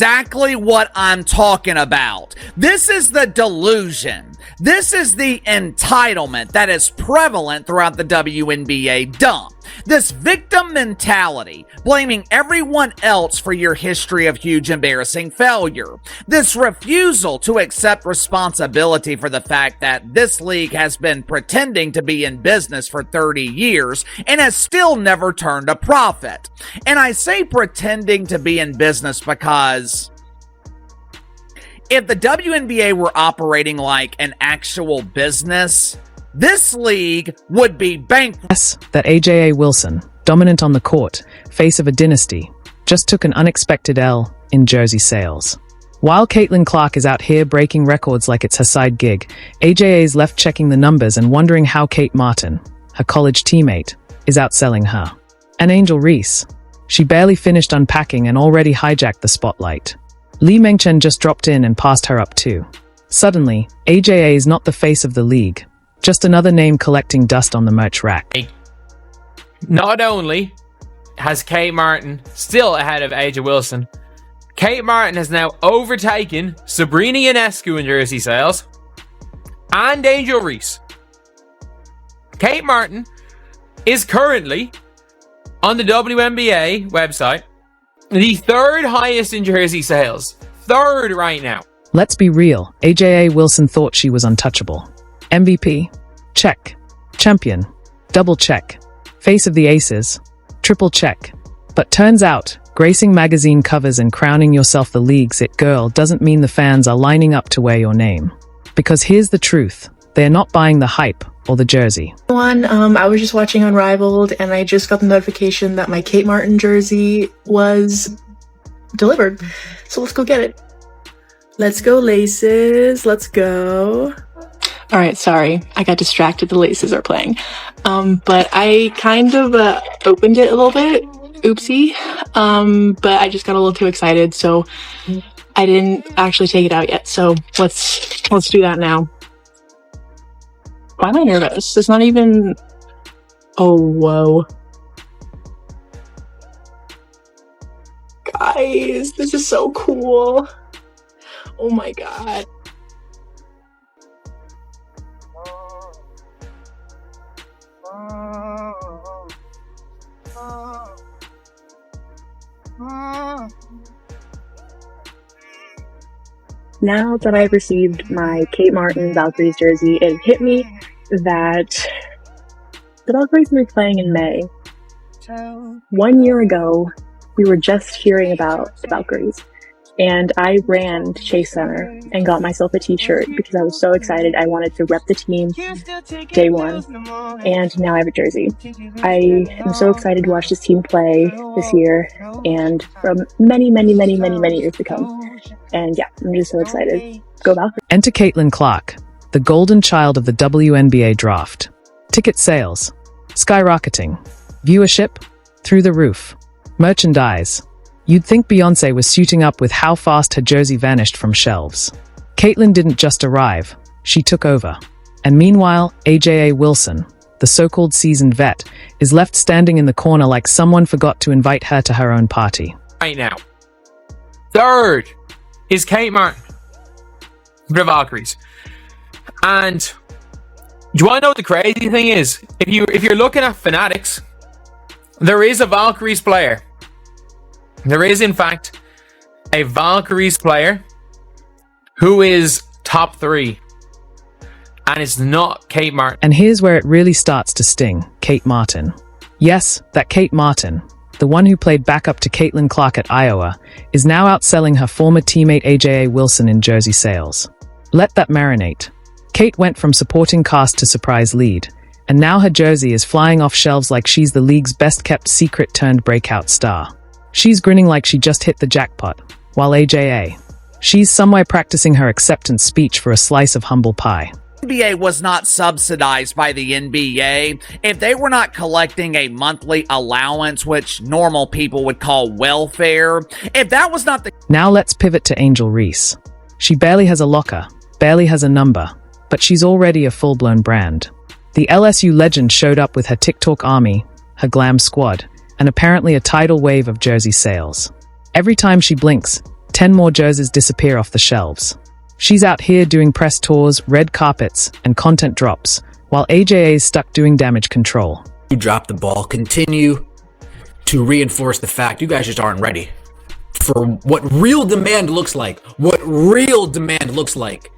Exactly what I'm talking about. This is the delusion. This is the entitlement that is prevalent throughout the WNBA dump. This victim mentality, blaming everyone else for your history of huge embarrassing failure. This refusal to accept responsibility for the fact that this league has been pretending to be in business for 30 years and has still never turned a profit. And I say pretending to be in business because if the WNBA were operating like an actual business, this league would be bankrupt. Yes, that AJA Wilson, dominant on the court, face of a dynasty, just took an unexpected L in jersey sales. While Caitlin Clark is out here breaking records like it's her side gig, AJA's left checking the numbers and wondering how Kate Martin, her college teammate, is outselling her. And Angel Reese. She barely finished unpacking and already hijacked the spotlight. Lee Mengchen just dropped in and passed her up too. Suddenly, AJA is not the face of the league, just another name collecting dust on the merch rack. Not only has Kate Martin still ahead of AJ Wilson, Kate Martin has now overtaken Sabrina Ionescu in jersey sales and Angel Reese. Kate Martin is currently on the WNBA website the third highest in jersey sales. Third right now. Let's be real, AJA Wilson thought she was untouchable. MVP? Check. Champion? Double check. Face of the Aces? Triple check. But turns out, gracing magazine covers and crowning yourself the league's it girl doesn't mean the fans are lining up to wear your name. Because here's the truth, they're not buying the hype or the jersey. I was just watching Unrivaled and I just got the notification that my Kate Martin jersey was delivered. So let's go get it. Let's go, laces. Let's go. All right, sorry. I got distracted. The laces are playing. But I kind of opened it a little bit. Oopsie. But I just got a little too excited, so I didn't actually take it out yet. So let's do that now. Why am I nervous? It's not even... Oh, whoa. Guys, this is so cool. Oh my god. Now that I've received my Kate Martin Valkyries jersey, it hit me that the Valkyries will be playing in May. 1 year ago, we were just hearing about the Valkyries, and I ran to Chase Center and got myself a t-shirt because I was so excited. I wanted to rep the team day one, and now I have a jersey. I am so excited to watch this team play this year and from many, many, many, many, many years to come. And yeah, I'm just so excited. Go Valkyries. Enter Caitlin Clark, the golden child of the WNBA draft. Ticket sales skyrocketing. Viewership through the roof. Merchandise. You'd think Beyoncé was suiting up with how fast her jersey vanished from shelves. Caitlin didn't just arrive, she took over. And meanwhile, AJA Wilson, the so-called seasoned vet, is left standing in the corner like someone forgot to invite her to her own party. Right now. Third is Kate Martin for the Valkyries. And do you want to know what the crazy thing is? If you're looking at Fanatics, there is a Valkyries player. There is, in fact, a Valkyries player who is top 3. And it's not Kate Martin. And here's where it really starts to sting, Kate Martin. Yes, that Kate Martin, the one who played backup to Caitlin Clark at Iowa, is now outselling her former teammate AJA Wilson in jersey sales. Let that marinate. Kate went from supporting cast to surprise lead, and now her jersey is flying off shelves like she's the league's best-kept secret turned breakout star. She's grinning like she just hit the jackpot, while AJA, she's somewhere practicing her acceptance speech for a slice of humble pie. NBA was not subsidized by the NBA. If they were not collecting a monthly allowance, which normal people would call welfare, if that was not the... Now let's pivot to Angel Reese. She barely has a locker, barely has a number, but she's already a full-blown brand. The LSU legend showed up with her TikTok army, her glam squad, and apparently a tidal wave of jersey sales. Every time she blinks, 10 more jerseys disappear off the shelves. She's out here doing press tours, red carpets, and content drops, while AJA is stuck doing damage control. You drop the ball, continue to reinforce the fact you guys just aren't ready for what real demand looks like. What real demand looks like.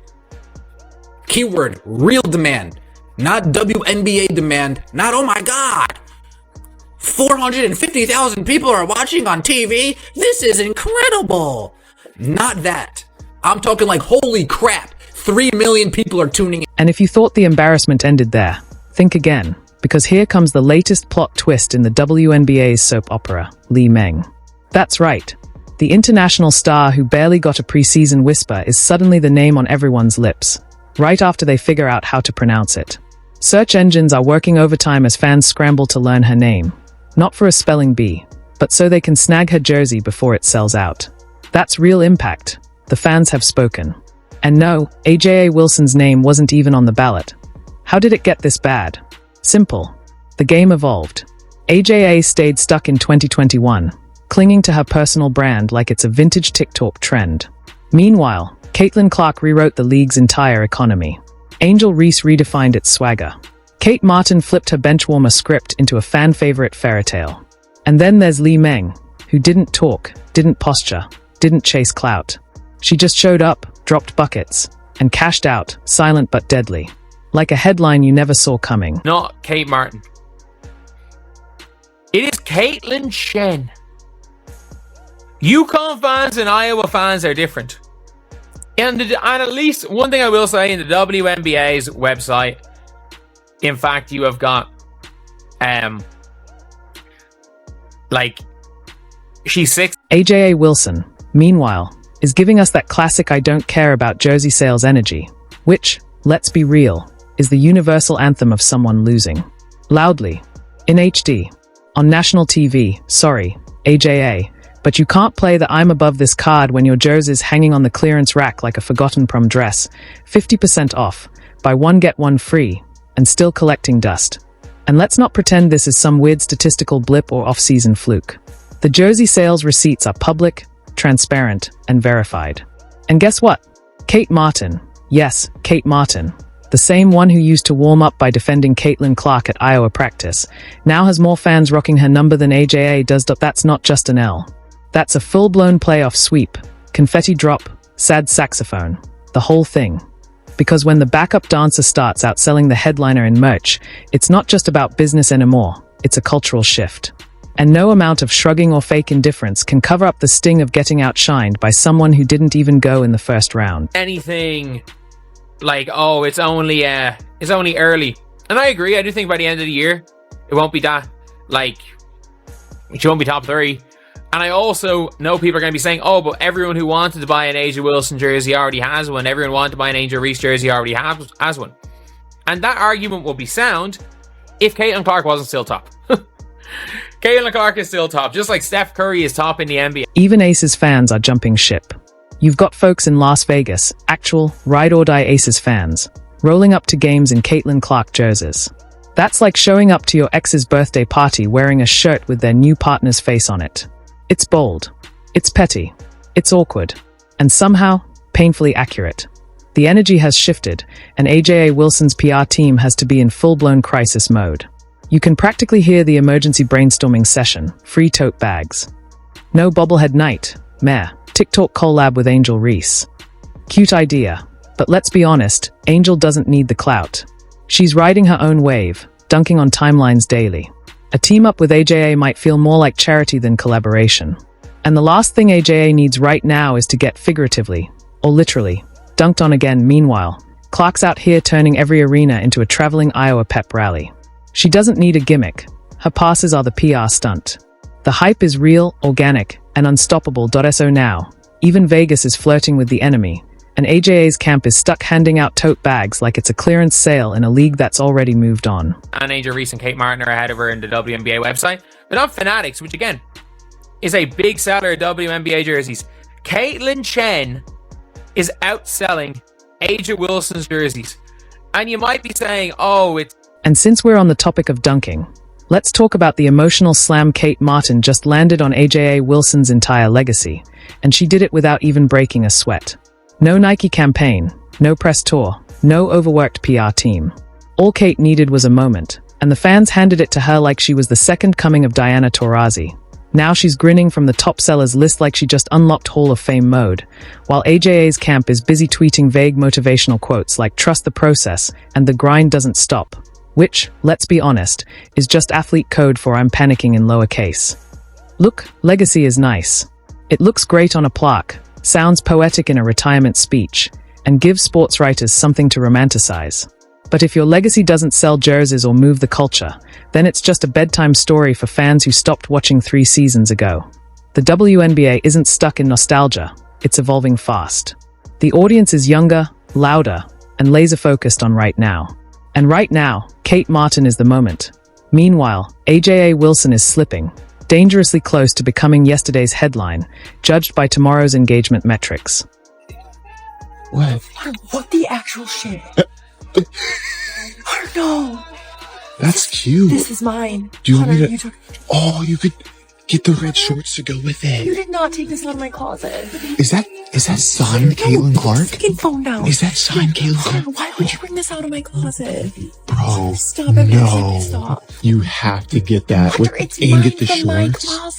Keyword, real demand. Not WNBA demand. Not, oh my God, 450,000 people are watching on TV. This is incredible. Not that. I'm talking like, holy crap, 3 million people are tuning in. And if you thought the embarrassment ended there, think again, because here comes the latest plot twist in the WNBA's soap opera, Lee Meng. That's right. The international star who barely got a preseason whisper is suddenly the name on everyone's lips, right after they figure out how to pronounce it. Search engines are working overtime as fans scramble to learn her name, not for a spelling bee, but so they can snag her jersey before it sells out. That's real impact. The fans have spoken. And no, AJA Wilson's name wasn't even on the ballot. How did it get this bad? Simple. The game evolved. AJA stayed stuck in 2021, clinging to her personal brand like it's a vintage TikTok trend. Meanwhile, Caitlin Clark rewrote the league's entire economy. Angel Reese redefined its swagger. Kate Martin flipped her benchwarmer script into a fan-favorite fairytale. And then there's Lee Meng, who didn't talk, didn't posture, didn't chase clout. She just showed up, dropped buckets, and cashed out, silent but deadly. Like a headline you never saw coming. Not Kate Martin. It is Caitlin Shen. UConn fans and Iowa fans are different. And at least one thing I will say, in the WNBA's website, in fact, you have got, she's 6. AJA Wilson, meanwhile, is giving us that classic I don't care about jersey sales energy, which, let's be real, is the universal anthem of someone losing. Loudly, in HD, on national TV, sorry, AJA, but you can't play the I'm above this card when your jersey's hanging on the clearance rack like a forgotten prom dress, 50% off, buy one get one free, and still collecting dust. And let's not pretend this is some weird statistical blip or off-season fluke. The jersey sales receipts are public, transparent, and verified. And guess what? Kate Martin, yes, Kate Martin, the same one who used to warm up by defending Caitlin Clark at Iowa practice, now has more fans rocking her number than AJA does. That's not just an L. That's a full-blown playoff sweep, confetti drop, sad saxophone, the whole thing. Because when the backup dancer starts outselling the headliner in merch, it's not just about business anymore, it's a cultural shift. And no amount of shrugging or fake indifference can cover up the sting of getting outshined by someone who didn't even go in the first round. Anything like, oh, it's only early. And I agree, I do think by the end of the year, it won't be that, she won't be top 3. And I also know people are going to be saying, oh, but everyone who wanted to buy an AJ Wilson jersey already has one. Everyone wanted to buy an Angel Reese jersey already has one. And that argument will be sound if Caitlin Clark wasn't still top. Caitlin Clark is still top, just like Steph Curry is top in the NBA. Even Aces fans are jumping ship. You've got folks in Las Vegas, actual ride-or-die Aces fans, rolling up to games in Caitlin Clark jerseys. That's like showing up to your ex's birthday party wearing a shirt with their new partner's face on it. It's bold, it's petty, it's awkward, and somehow, painfully accurate. The energy has shifted, and AJA Wilson's PR team has to be in full-blown crisis mode. You can practically hear the emergency brainstorming session, free tote bags. No bobblehead night, meh, TikTok collab with Angel Reese. Cute idea, but let's be honest, Angel doesn't need the clout. She's riding her own wave, dunking on timelines daily. A team-up with AJA might feel more like charity than collaboration. And the last thing AJA needs right now is to get figuratively, or literally, dunked on again. Meanwhile, Clark's out here turning every arena into a traveling Iowa pep rally. She doesn't need a gimmick. Her passes are the PR stunt. The hype is real, organic, and unstoppable. So now, even Vegas is flirting with the enemy, and AJA's camp is stuck handing out tote bags like it's a clearance sale in a league that's already moved on. And Angel Reese and Kate Martin are ahead of her in the WNBA website. But on Fanatics, which again, is a big seller of WNBA jerseys, Caitlin Chen is outselling AJ Wilson's jerseys. And you might be saying, oh, it's... And since we're on the topic of dunking, Let's talk about the emotional slam Kate Martin just landed on AJA Wilson's entire legacy, and she did it without even breaking a sweat. No Nike campaign, no press tour, no overworked PR team. All Kate needed was a moment, and the fans handed it to her like she was the second coming of Diana Taurasi. Now she's grinning from the top sellers list like she just unlocked Hall of Fame mode, while AJA's camp is busy tweeting vague motivational quotes like "trust the process" and "the grind doesn't stop," which, let's be honest, is just athlete code for "I'm panicking" in lowercase. Look, legacy is nice. It looks great on a plaque, sounds poetic in a retirement speech, and gives sports writers something to romanticize. But if your legacy doesn't sell jerseys or move the culture, then it's just a bedtime story for fans who stopped watching 3 seasons ago. The WNBA isn't stuck in nostalgia, it's evolving fast. The audience is younger, louder, and laser-focused on right now. And right now, Kate Martin is the moment. Meanwhile, AJA Wilson is slipping, dangerously close to becoming yesterday's headline, judged by tomorrow's engagement metrics. What? What the actual shit? Oh no! That's cute. This is mine. Do you want Hunter, me to? Oh, you could get the red shorts to go with You it. did not take this out of my closet. Is that signed Caitlin Put Clark? the fucking phone down. Is that signed Caitlin Hunter, Clark? why would you bring this out of my closet? Bro, Stop it. no. Stop. You have to get that Hunter, it's and mine get the from my shorts. closet.